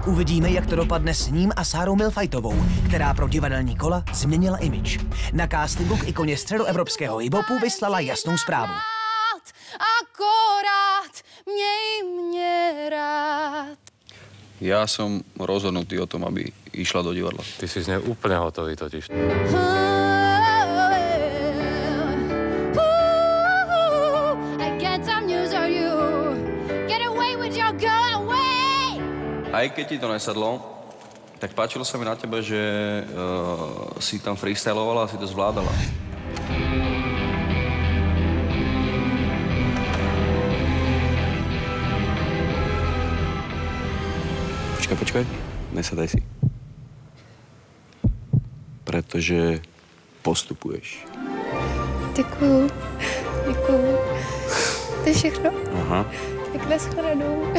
Uvidíme, jak to dopadne s ním a Sárou Milfajtovou, která pro divadelní kola změnila image. Na castingu k ikoně středoevropského hip-hopu vyslala jasnou zprávu. Akorát měj mě rád. Ja som rozhodnutý o tom, aby išla do divadla. Ty si z nej úplne hotový totiž. Aj keď ti to nesadlo, tak páčilo sa mi na tebe, že si tam freestylovala a si to zvládala. Počkaj, nesadaj si. Pretože postupuješ. Děkuju. To je všechno. Aha. Tak nashledanou.